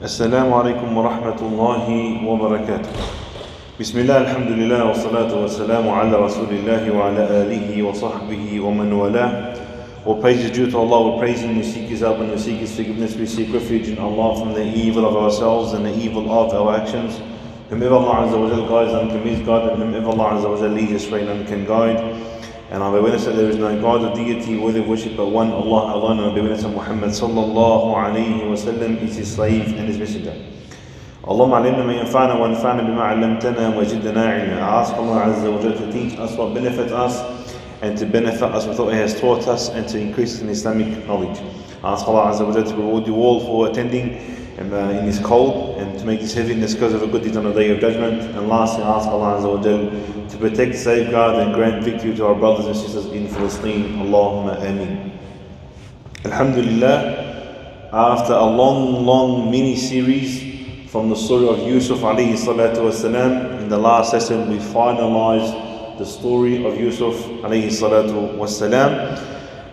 السلام عليكم ورحمة الله وبركاته. بسم الله الحمد لله والصلاة والسلام على رسول الله وعلى آله وصحبه ومن والاه. All praise is due to Allah, we praise Him, we seek His help and we seek His forgiveness, we seek refuge in Allah from the evil of ourselves and the evil of our actions. Whomever Allah Azza wa Jal guides, none can misguide, and whomever Allah Azza wa Jal leads astray, none can guide. And I bear witness that there is no God or deity worthy of worship but one, Allah alone, and I bear witness that Muhammad sallallahu alayhi wa sallam is His slave and His messenger. اللهم علمنا ما ينفعنا وانفعنا بما علمتنا وزدنا علما. I ask Allah Azza wa Jal to teach us what benefits us and to benefit us with what He has taught us and to increase in Islamic knowledge. I ask Allah Azza wa Jal to reward you all for attending in this cold and to make this heaviness because of a good deed on the day of judgment. And lastly, I ask Allah Azza wa Jal to protect, safeguard and grant victory to our brothers and sisters in Palestine. Allahumma ameen. Alhamdulillah, after a long mini series from the story of Yusuf alayhi salatu wasalam, in the last session we finalized the story of Yusuf alayhi salatu wasalam.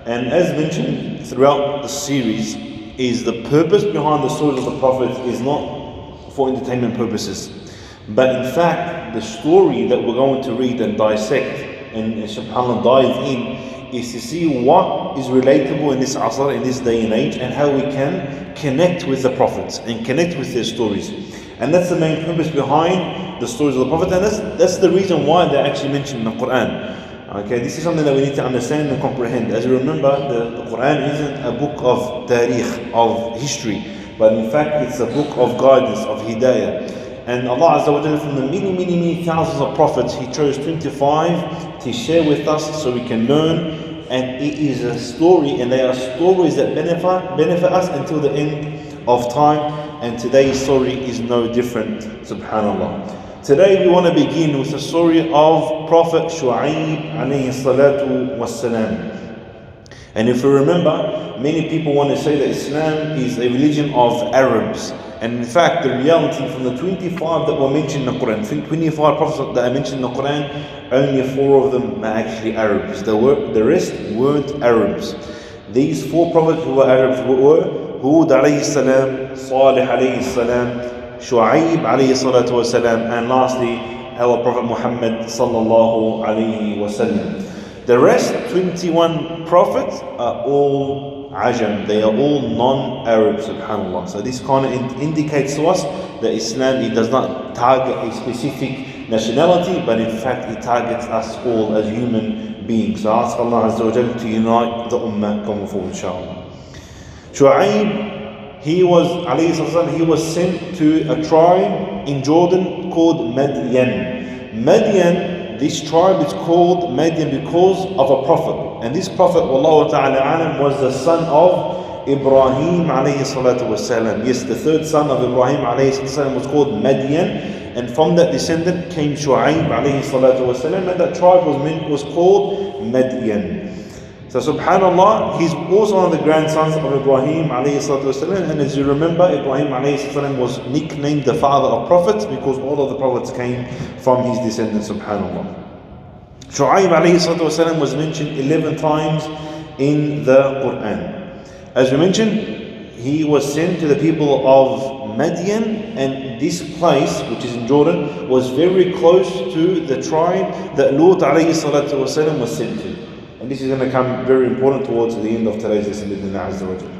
And as mentioned throughout the series, is the purpose behind the stories of the Prophet is not for entertainment purposes, but in fact the story that we're going to read and dissect and subhanAllah dive in is to see what is relatable in this asr, in this day and age, and how we can connect with the Prophets and connect with their stories. And that's the main purpose behind the stories of the Prophet, and that's the reason why they're actually mentioned in the Quran. Okay, this is something that we need to understand and comprehend. As you remember, the Quran isn't a book of tariq, of history, but in fact it's a book of guidance, of hidayah. And Allah Azza wa Jalla, from the many thousands of prophets, He chose 25 to share with us so we can learn. And it is a story, and they are stories that benefit us until the end of time. And today's story is no different, subhanAllah. Today we want to begin with the story of Prophet Shu'aib alayhi salatu wassalam. And if we remember, many people want to say that Islam is a religion of Arabs. And in fact, the reality, from the 25 that were mentioned in the Quran, 25 prophets that are mentioned in the Quran, only 4 of them are actually Arabs. The rest weren't Arabs. These 4 prophets who were Arabs were Hud alayhi salam, Salih alayhi salam, Shu'aib alayhi salatu wa salam, and lastly our Prophet Muhammad sallallahu alayhi wa sallam. The rest 21 prophets are all Ajam, they are all non-Arab, subhanAllah. So this kind of indicates to us that Islam, it does not target a specific nationality, but in fact it targets us all as human beings. So I ask Allah Azza wa Jalla to unite the ummah going forward, inshallah. Shu'aib, he was sent to a tribe in Jordan called Madian. Madian, this tribe is called Madian because of a prophet. And this prophet, wallahu ta'ala alam, was the son of Ibrahim alayhi salatu wasalam. Yes, the third son of Ibrahim alayhi salatu wasalam was called Madian. And from that descendant came Shu'aib alayhi salatu wasalam. And that tribe was called Madian. So subhanAllah, he's also one of the grandsons of Ibrahim alayhi salatu wasalam. And as you remember, Ibrahim alayhi salatu wasalam was nicknamed the father of prophets because all of the prophets came from his descendants, subhanAllah. Shu'aib alayhi salatu wasalam was mentioned 11 times in the Quran. As we mentioned, he was sent to the people of Madian, and this place, which is in Jordan, was very close to the tribe that Lut alayhi salatu wasalam was sent to. And this is going to come very important towards the end of today's lesson, bi'idhnillah azza wa jalla.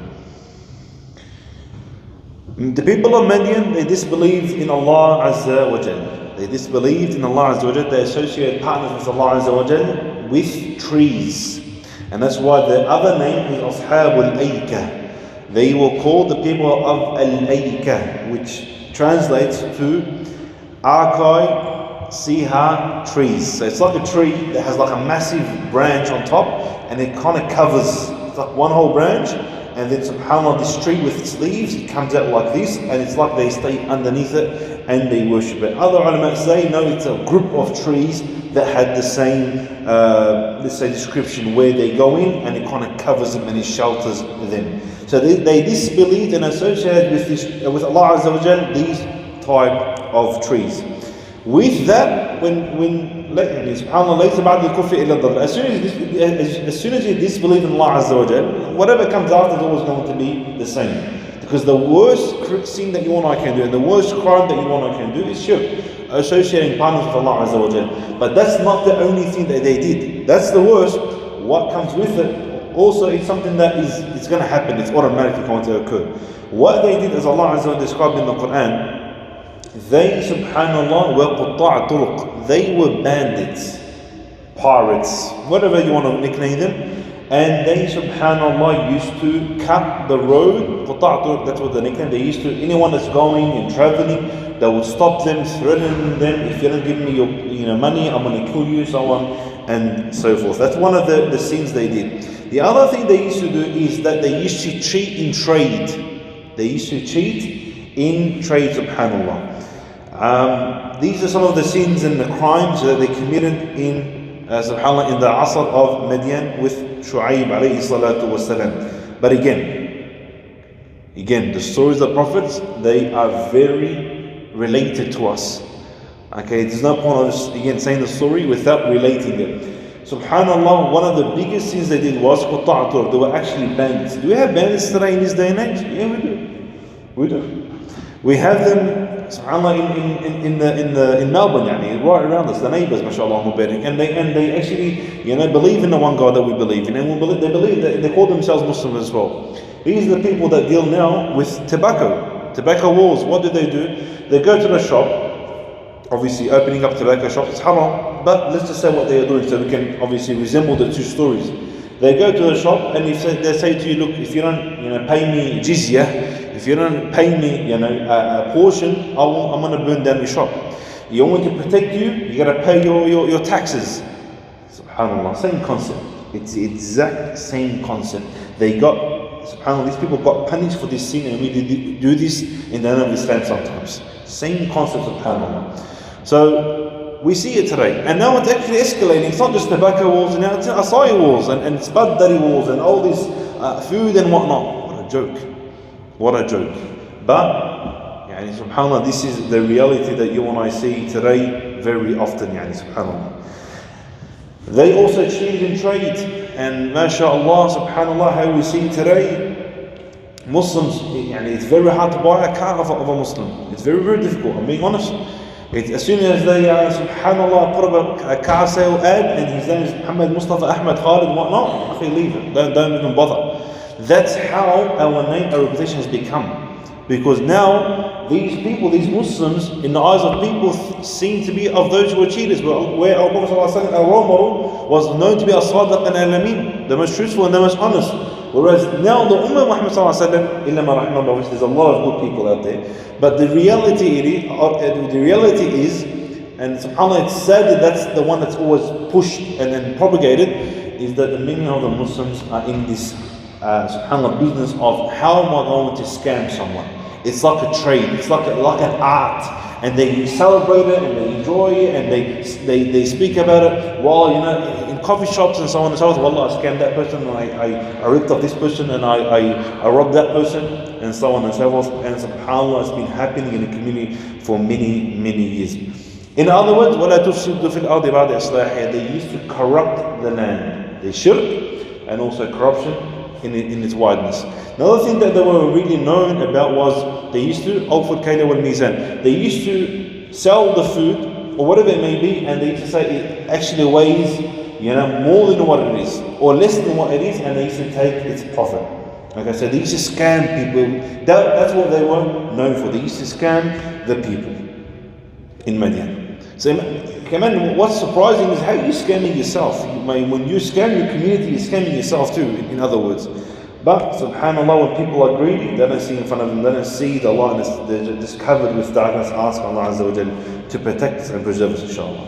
The people of Madian, they disbelieved in Allah Azza wa Jalla. They disbelieved in Allah Azza wa Jalla. They associated partners with Allah Azza wa Jalla with trees. And that's why the other name is Ashab al-Aykah. They were called the people of al-Aykah, which translates to Akai Siha trees. So it's like a tree that has like a massive branch on top, and it kind of covers, it's like one whole branch, and then subhanAllah, this tree with its leaves, it comes out like this, and it's like they stay underneath it and they worship it. Other ulama say no, it's a group of trees that had the same let's say description, where they go in and it kind of covers them and it shelters them. So they disbelieved and associated with Allah Azza wa Jal these type of trees. With that, as soon as you disbelieve in Allah Azza wa Jal, whatever comes after is always going to be the same. The Because the worst sin that you and I can do, and the worst crime that you and I can do is shirk, associating partners with Allah Azza wa Jal. But that's not the only thing that they did. That's the worst. What comes with it, also it's something that it's going to happen, it's automatically going to occur. What they did, as Allah Azza wa Jal described in the Quran, they, subhanallah, were qutta' turuq. They were bandits, pirates, whatever you want to nickname them. And they, subhanallah, used to cut the road. Qutta' turuq, that's what the nickname. They used to, anyone that's going and traveling, they would stop them, threaten them, if you don't give me your money, I'm going to kill you, so on and so forth. That's one of the sins they did. The other thing they used to do is that they used to cheat in trade. They used to cheat in trade, subhanallah. These are some of the sins and the crimes that they committed in, subhanallah, in the Asr of Madian with Shu'aib alayhi salatu wasalam. But again, the stories of the prophets, they are very related to us. Okay, there's no point of just, again, saying the story without relating it. Subhanallah, one of the biggest sins they did was qutta' turuq. They were actually bandits. Do we have bandits today in this day and age? Yeah, we do. We do. We have them, subhanallah, in Melbourne, right around us, the neighbours, mashallah, and they actually, believe in the one God that we believe in, and they believe that they call themselves Muslims as well. These are the people that deal now with tobacco wars. What do? They go to the shop, obviously opening up tobacco shops, it's haram, but let's just say what they are doing so we can obviously resemble the two stories. They go to the shop and they say to you, look, if you don't pay me jizya, if you don't pay me a portion, I'm going to burn down your shop. You want me to protect you, you got to pay your taxes. SubhanAllah, same concept. It's the exact same concept. SubhanAllah, these people got punished for this sin, and we do this in the name of Islam sometimes. Same concept, SubhanAllah. So we see it today, and now it's actually escalating. It's not just tobacco wars, now it's acai wars and it's baddari wars and all this food and whatnot. What a joke. But subhanAllah, this is the reality that you and I see today very often. Subhanallah. They also cheated in trade, and mashallah, subhanallah, how we see today Muslims, it's very hard to buy a car of a Muslim. It's very, very difficult, I'm being honest. As soon as they, subhanallah, put up a car sale ad and his name is Muhammad Mustafa Ahmad Khalid and whatnot, leave it, don't even bother. That's how our name, our reputation has become. Because now, these people, these Muslims, in the eyes of people, seem to be of those who are cheaters. Where our Prophet ﷺ, our role model, was known to be as-sadiq and al-amin, the most truthful and the most honest. Whereas now the Ummah of Muhammad ﷺ, obviously there's a lot of good people out there, but the reality is, and subhanAllah, it's sad that that's the one that's always pushed and then propagated, is that the many of the Muslims are in this subhanAllah business of how am I going to scam someone. It's like a trade, it's like an art, and they celebrate it and they enjoy it and they speak about it while in coffee shops and so on and so forth. Wallah, I scammed that person, and I ripped off this person, and I robbed that person, and so on and so forth. And subhanAllah, it's been happening in the community for many, many years. In other words, وَلَا تُفْسِدُوا فِي الْأَرْضِ بَعْدَ إِصْلَاحِهَا. They used to corrupt the land. They shirk and also corruption in its wideness. Another thing that they were really known about was they used to أَوْفُوا الْكَيْلَ وَالْمِيزَانَ. They used to sell the food or whatever it may be, and they used to say it actually weighs more than what it is or less than what it is, and they used to take its profit. Okay, so they used to scam people. That's what they were known for. They used to scam the people in Madian. So, what's surprising is how you're scamming yourself. When you scam your community, you're scamming yourself too, in other words. But, subhanAllah, when people are greedy, they don't see in front of them, they don't see the light, they're just covered with darkness. Ask Allah Azza wa Jal to protect us and preserve us, inshallah.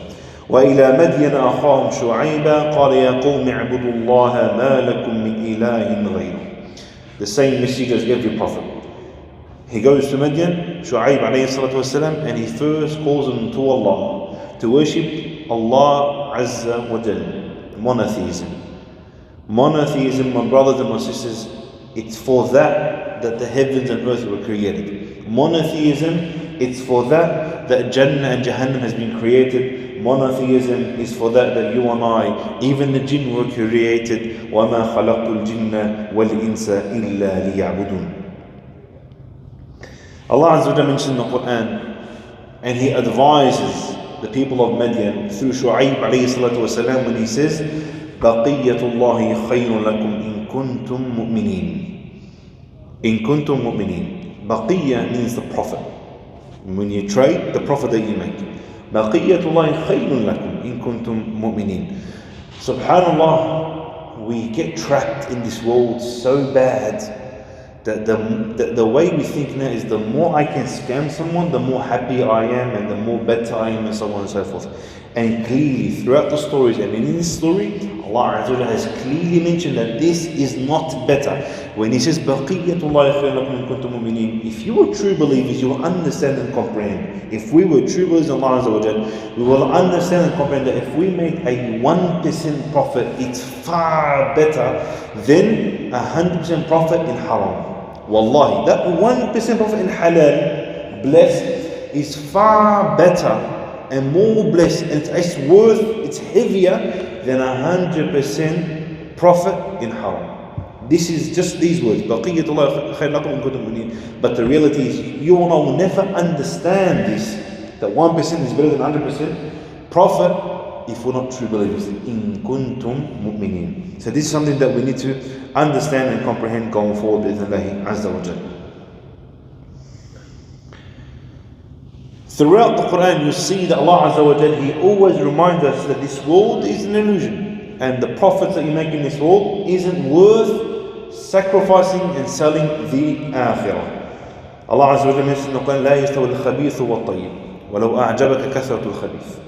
وَإِلَى مَدْيَنَ أَخَاهُمْ شُعَيْبًا قَالَ يَا قَوْمِ اعْبُدُوا اللَّهَ مَا لَكُمْ مِنْ إِلَٰهٍ غَيْرُهُ. The same message as every prophet. He goes to Madian, Shu'aib alayhi salatu wasalam, and he first calls them to Allah, to worship Allah Azza wa Jal. Monotheism. Monotheism, my brothers and my sisters, it's for that the heavens and earth were created. Monotheism, it's for that Jannah and Jahannam has been created. Monotheism is for that you and I, even the jinn, were created. وَمَا خَلَقْتُ الْجِنَّ وَالْإِنسَ إِلَّا لِيَعْبُدُونَ. Allah Azza wa Jalla mentions in the Quran, and He advises the people of Madian through Shu'aib alayhi salatu wasalam when He says, بَقِيَّةُ اللَّهِ خَيْرٌ لَكُمْ إِن كُنْتُم مُؤْمِنِينَ. In kuntum mu'mineen. Baqiyya means the profit. When you trade, the profit that you make. Baqiyatullahi khayrun lakum in kuntum mu'mineen. Subhanallah, we get trapped in this world so bad that the way we think now is the more I can scam someone, the more happy I am and the more better I am and so on and so forth. And clearly throughout the stories and in this story, Allah Azza wa Jalla has clearly mentioned that this is not better. When He says, Baqiyatullahi khayrun lakum in kuntum mu'mineen, if you are true believers, you will understand and comprehend. If we were true believers in Allah Azza wa Jalla, we will understand and comprehend that if we make a 1% profit, it's far better than 100% profit in haram. Wallahi, that 1% profit in halal, blessed, is far better and more blessed, and it's heavier than 100% profit in haram. This is just these words. But the reality is, you and I will never understand this, that 1% is better than 100% profit if we're not true believers. In kuntum mu'mineen. So this is something that we need to understand and comprehend going forward with Allah Azza wa Jalla. Throughout the Quran, you see that Allah Azza wa Jalla, He always reminds us that this world is an illusion, and the profits that you make in this world isn't worth sacrificing and selling the akhirah. Allah Azza wa Jalla mentions in the Quran, لا يستوي الخبيث والطيب ولو أعجبك كثرة الخبيث.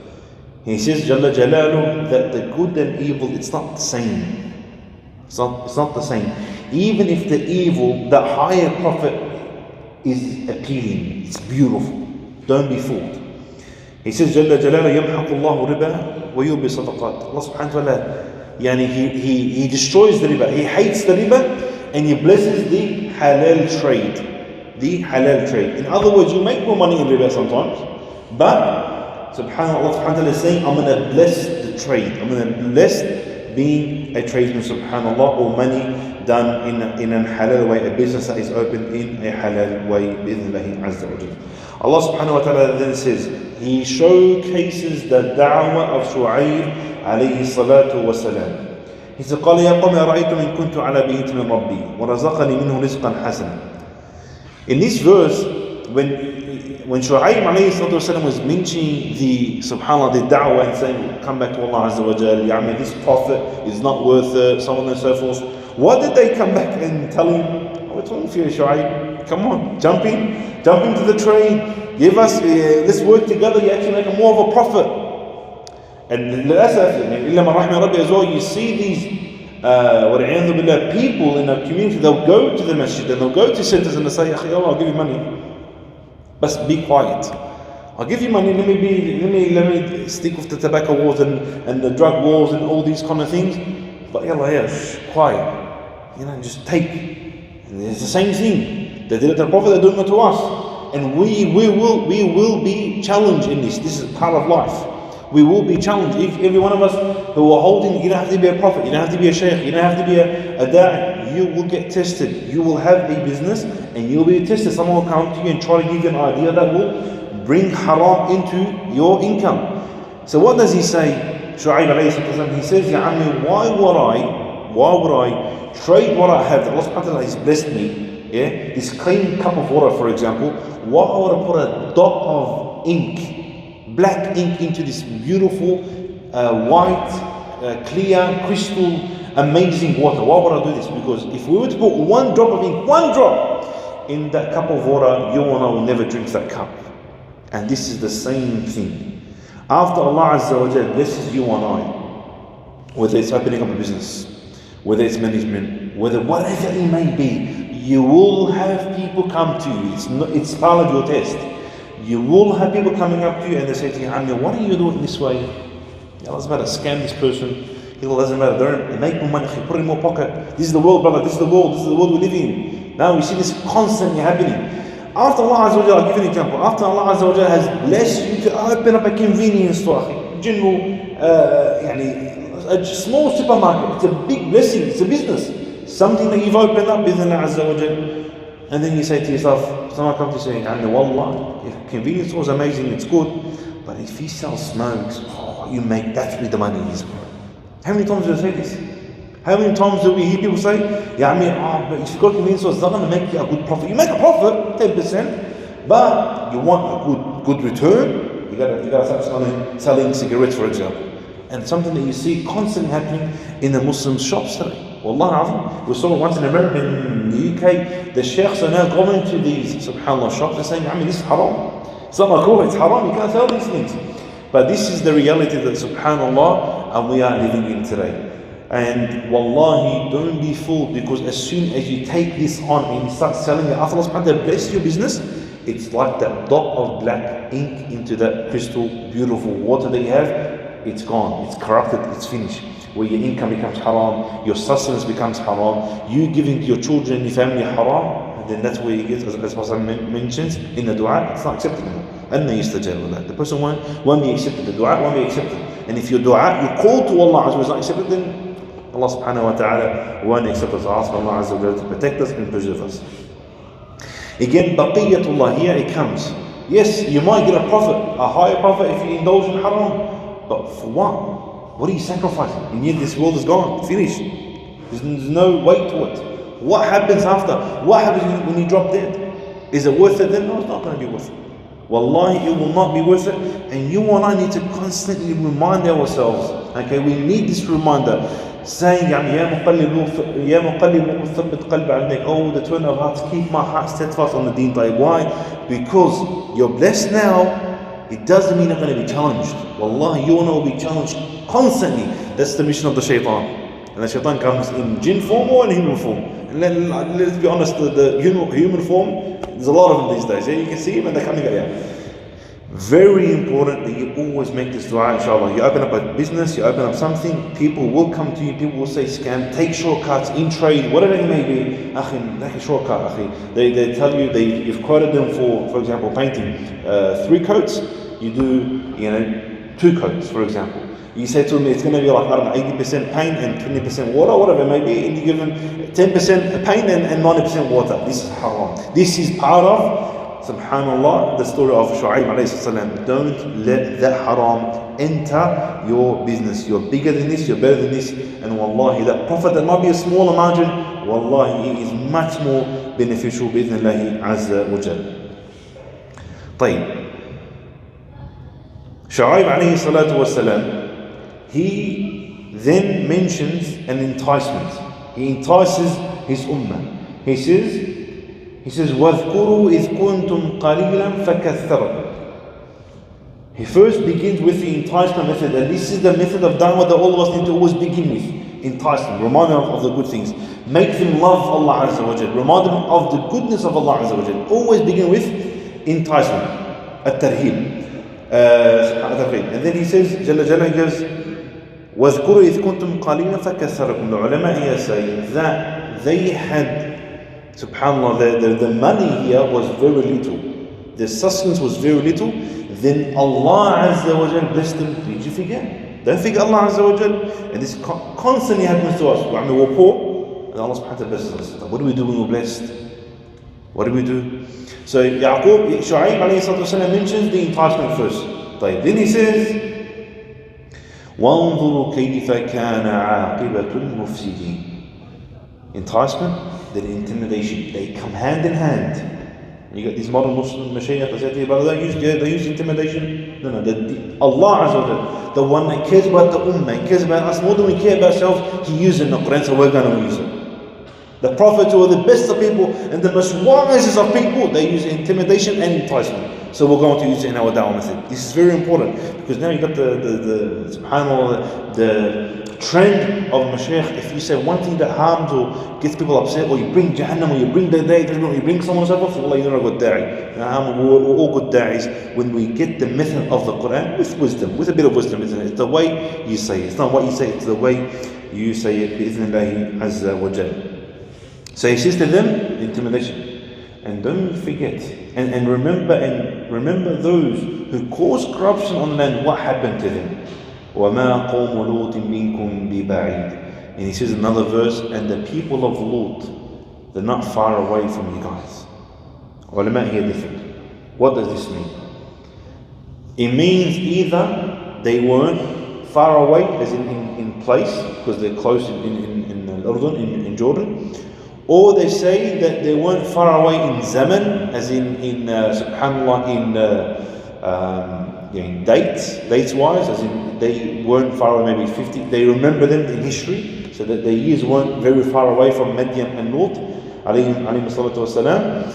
He says, Jalla Jalalu, that the good and evil, it's not the same. It's not the same. Even if the evil, the higher profit is appealing, it's beautiful. Don't be fooled. He says, Jalla Jalalu, يمحق الله ربا ويربي صدقات. Allah subhanahu wa ta'ala, He destroys the riba. He hates the riba and He blesses the halal trade. The halal trade. In other words, you make more money in riba sometimes, but subhanAllah, Allah subhanahu wa ta'ala is saying, I'm going to bless the trade. I'm going to bless being a tradesman, subhanAllah, or money done in a halal way, a business that is opened in a halal way, bi'idhnillahi azza wa jalla. Allah subhanahu wa ta'ala then says, He showcases the da'wah of Shu'aib alayhi salatu wa salam. He said, قال يا قوم أرأيتم إن كنت على بيت من ربي ورزقني منه رزقا حسنا. In this verse, when Shu'aib alayhi salatu wa salam was mentioning the, subhanAllah, the da'wah and saying, come back to Allah Azza wa Jalla, this prophet is not worth it, so on and so forth. What did they come back and tell him? What's wrong with you, Shu'aib? Come on, jump into the trade, give us, let's work together, you actually make more of a profit. And as well, you see these people in our community, they'll go to the masjid and they'll go to centers and they'll say, I'll give you money. But be quiet. I'll give you money, let me stick with the tobacco wars and the drug wars and all these kind of things. But quiet. Just take. And it's the same thing. They did it to the Prophet, they're doing it to us. And we will be challenged in this. This is part of life. We will be challenged. If every one of us who are holding, you don't have to be a prophet, you don't have to be a sheikh, you don't have to be a da'i, you will get tested. You will have a business and you'll be tested. Someone will come to you and try to give you an idea that will bring haram into your income. So what does he say? Shu'aib alayhi salam, he says, Ya Ammi, why would I trade what I have that Allah subhanahu wa ta'ala has blessed me? This clean cup of water, for example, why would I put a dot of ink, black ink, into this beautiful white, clear, crystal, amazing water? Why would I do this? Because if we were to put one drop of ink, one drop in that cup of water, you and I will never drink that cup. And this is the same thing. After Allah Azza wa Jalla blesses you and I, whether it's opening up a business, whether it's management, whatever it may be, you will have people come to you. It's part of your test. You will have people coming up to you and they say to you, Amir, what are you doing this way? It doesn't matter, scam this person. It doesn't matter, they make more money, put it in more pocket. This is the world, brother, this is the world we live in. Now we see this constantly happening. After Allah Azza wa Jalla, I'll give you an example. After Allah Azza wa Jalla has blessed you to open up a convenience store, general, a small supermarket, it's a big blessing, it's a business. Something that you've opened up with Allah Azza wa Jalla. And then you say to yourself, someone comes to you saying, Wallah, if convenience store is amazing, it's good, but if he sells smokes, you make, that's where the money is, bro. How many times do we say this? How many times do we hear people say, but if you've got convenience store, it's not going to make you a good profit. You make a profit, 10%, but you want a good return, you got to start selling cigarettes, for example. And something that you see constantly happening in the Muslim shops today. Wallah azim, we saw it once in America, in the UK, the sheikhs are now going to these, subhanAllah, shops and saying, this is haram. It's not makruh, it's haram, you can't sell these things. But this is the reality that, subhanAllah, and we are living in today. And wallahi, don't be fooled, because as soon as you take this on and you start selling it, after Allah subhanahu wa ta'ala bless your business, it's like that dot of black ink into that crystal, beautiful water that you have. It's gone, it's corrupted, it's finished. Where your income becomes haram, your sustenance becomes haram, you giving to your children and your family haram, and then that's where you get, as Prophet mentions in the dua, it's not accepted anymore. And they used to jail with that. The person won't be accepted, the dua won't be accepted. And if your dua, your call to Allah is not accepted, then Allah subhanahu wa ta'ala won't accept us. Ask Allah Azza wa Jalla to protect us and preserve us. Again, baqiyatullah, here it comes. Yes, you might get a profit, a higher profit if you indulge in haram, but for what? What are you sacrificing? And yet this world is gone, finished. There's no weight to it. What happens after? What happens when you drop dead? Is it worth it then? No, it's not going to be worth it. Wallahi, it will not be worth it. And you and I need to constantly remind ourselves. Okay, we need this reminder. Saying, Ya muqallib thabbit qalbi al-dik. Oh, the turn of hearts, keep my heart steadfast on the deen. Why? Because you're blessed now. It doesn't mean you're going to be challenged. Wallahi, you and I will be challenged constantly. That's the mission of the shaitan. And the shaitan comes in jinn form or in human form. And let's be honest, the human form, there's a lot of them these days. Yeah? You can see him and they're coming out. Very important that you always make this dua, inshallah. You open up a business, you open up something, people will come to you, people will say scam, take shortcuts in trade, whatever it may be. Akhi, take a shortcut, akhi. They tell you, you've quoted them for example, painting 3 coats, you do, 2 coats, for example. You say to them, it's going to be like, 80% paint and 20% water, whatever it may be, and you give them 10% paint and 90% water. This is haram. This is part of, subhanallah, the story of Shu'aib alayhi salam. Don't let that haram enter your business. You're bigger than this, you're better than this, and wallahi, that profit that might be a smaller margin, wallahi, it is much more beneficial bi'idhnillahi azza wa jal. طيب. Shu'aib alayhi salatu wa salam, he then mentions an enticement. He entices his ummah. He says, وَاذْكُرُوا إِذْ كُنْتُمْ قَلِيلًا فَكَثَّرَكُمْ. He first begins with the enticement method, and this is the method of da'wah that all of us need to always begin with. Enticement, remind them of the good things. Make them love Allah Azza wa Jal. Remind them of the goodness of Allah Azza wa Jal. Always begin with enticement, at-tarhib. And then he says, Jalla Jalla, he goes, وَاذْكُرُوا إِذْ كُنْتُمْ قَلِيلًا فَكَثَّرَكُمْ. The ulama here say that they had, subhanAllah, the money here was very little. The sustenance was very little. Then Allah Azza wa Jal blessed them. Did you forget? Don't forget Allah Azza wa Jal. And this constantly happens to us. We're poor, and Allah subhanahu wa ta'ala blesses us. What do we do when we're blessed? What do we do? So Shu'aib alayhi salatu mentions the enticement first. Then he says, وَانظُرُوا كَيْفَ كَانَ عَاقِبَةُ الْمُفْسِدِينَ. Enticement, then intimidation, they come hand in hand. You got these modern Muslim mashayikh that say, but they use intimidation. No, Allah Azza wa Jalla, the one that cares about the ummah, he cares about us more than we care about ourselves, he uses it in the Quran, so we're going to use it. The prophets who are the best of people and the most wisest of people, they use intimidation and enticement. So we're going to use it in our da'wah method. This is very important, because now you got the subhanAllah, the trend of mashaykh. If you say one thing that harms or gets people upset, or you bring Jahannam, or you bring the day, you bring someone so forth, Allah, you're not a good da'i. We're all good da'is when we get the method of the Quran with wisdom, with a bit of wisdom, isn't it? It's the way you say it. It's not what you say, it's the way you say it, bi'idhnillahi azza wa jal. So he says to them, intimidation. And don't forget, and remember those who caused corruption on the land, what happened to them. وَمَا قَوْمُ لُوطٍ مِنْكُمْ بِبَعِيدٍ. And he says another verse, and the people of Lut, They're not far away from you guys. Ulama here different. What does this mean? It means either they weren't far away, as in place, because they're close in Urdun, in Jordan, or they say that they weren't far away in zaman, as in subhanallah, in dates wise, as in they weren't far away, maybe 50. They remember them in history, so that their years weren't very far away from Madian and Lut, alayhi salatu wasalam.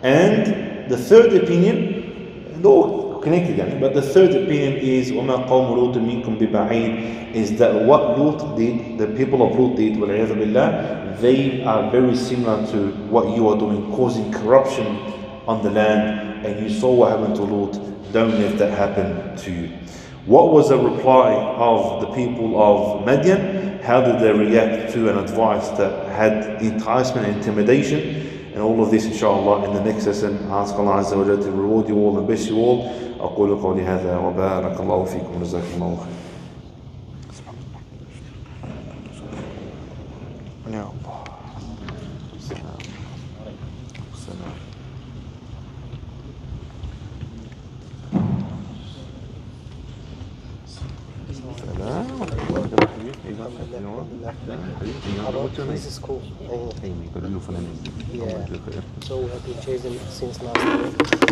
And the third opinion, they're connected, but the third opinion is وَمَا قَوْمُ لُوطٍ مِنْكُمْ بِبَعِيدٍ, is that what Lut did, the people of Lut did, وَالْعِيَاذُ بِاللَّهِ, they are very similar to what you are doing, causing corruption on the land, and you saw what happened to Lut. Don't let that happen to you. What was the reply of the people of Madian? How did they react to an advice that had enticement and intimidation? And all of this, inshallah, in the next lesson. Ask Allah Azza wa Jalla to reward you all and bless you all. أقول قولي هذا وبارك الله فيكم وجزاكم الله خير. يا الله. السلام. السلام. This is cool. Yeah. So we have been chasing since last year.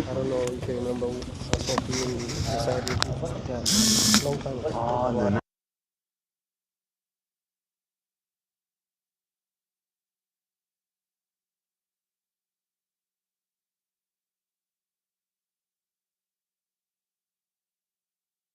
I don't know if you remember, I saw you in the society long time ago.